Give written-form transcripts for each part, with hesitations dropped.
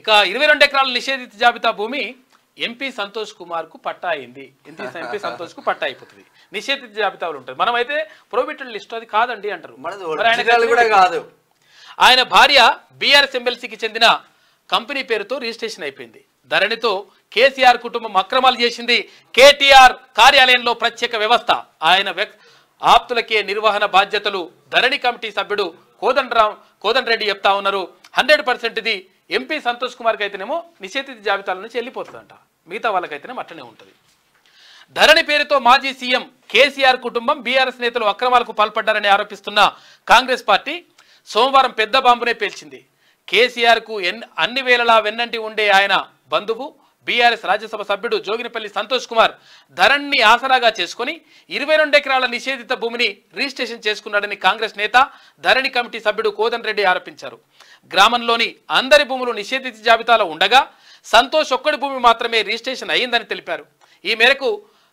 ఇక 22 ఎకరాల నిషేధిత జాబితా భూమి ఎంపీ సంతోష్ కుమార్ కు పట్టా అయింది. ఎంపీ సంతోష్ కు పట్టా అయిపోతుంది. నిషేధిత జాబితాలో ఉంటుంది. మనమైతే ప్రొహిబిటెడ్ లిస్ట్ అది కాదండి అంటారు. ఆయన భార్య బీఆర్ఎస్ ఎమ్మెల్సీకి చెందిన కంపెనీ పేరుతో రిజిస్ట్రేషన్ అయిపోయింది. ధరణితో కేసీఆర్ కుటుంబం అక్రమాలు చేసింది. కేటీఆర్ కార్యాలయంలో ప్రత్యేక వ్యవస్థ. ఆయన ఆప్తులకే నిర్వహణ బాధ్యతలు. ధరణి కమిటీ సభ్యుడు కోదండ రెడ్డి చెప్తా ఉన్నారు. 100% ఇది ఎంపీ సంతోష్ కుమార్కి అయితేనేమో నిషేధిత జాబితాల నుంచి వెళ్ళిపోతుందంట. మిగతా వాళ్ళకైతేనేమో అట్లనే ఉంటుంది. ధరణి పేరుతో మాజీ సీఎం కేసీఆర్ కుటుంబం బీఆర్ఎస్ నేతలు అక్రమాలకు పాల్పడ్డారని ఆరోపిస్తున్న కాంగ్రెస్ పార్టీ సోమవారం పెద్ద బాంబునే పేల్చింది. కేసీఆర్కు అన్ని వేళలా వెన్నంటి ఉండే ఆయన బంధువు బీఆర్ఎస్ రాజ్యసభ సభ్యుడు జోగినిపల్లి సంతోష్ కుమార్ ధరణిని ఆసరాగా చేసుకుని 22 ఎకరాల నిషేధిత భూమిని రిజిస్ట్రేషన్ చేసుకున్నాడని కాంగ్రెస్ నేత ధరణి కమిటీ సభ్యుడు కోదండ రెడ్డి ఆరోపించారు. గ్రామంలోని అందరి భూములు నిషేధిత జాబితాలో ఉండగా సంతోష్ ఒక్కడి భూమి మాత్రమే రిజిస్ట్రేషన్ అయ్యిందని తెలిపారు. ఈ మేరకు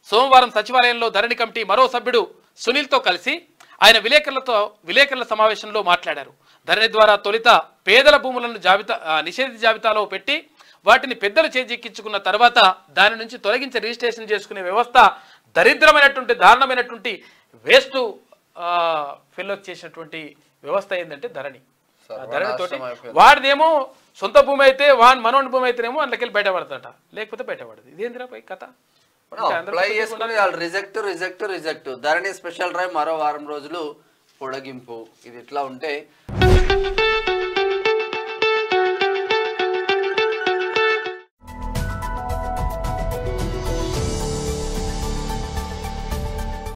సోమవారం సచివాలయంలో ధరణి కమిటీ మరో సభ్యుడు సునీల్తో కలిసి ఆయన విలేకరుల సమావేశంలో మాట్లాడారు. ధరణి ద్వారా తొలుత పేదల భూములను నిషేధిత జాబితాలో పెట్టి వాటిని పెద్దలు చేజిక్కించుకున్న తర్వాత దాని నుంచి తొలగించి రిజిస్ట్రేషన్ చేసుకునే వ్యవస్థ దరిద్రమైనటువంటి దారుణమైనటువంటి వేస్ట్ ఫెలోకి చేసినటువంటి వ్యవస్థ ఏంటంటే ధరణి. ధరణితోటి వాడిదేమో సొంత భూమి అయితే మనోని భూమి అయితేనేమో అందులోకెళ్ళి బయటపడతాట, లేకపోతే బయటపడదు. ఇదేందిరా పై కథ. రిజెక్ట్ ధరణి స్పెషల్ డ్రైవ్ మరో వారం రోజులు పొడిగింపు. ఇది ఇట్లా ఉంటే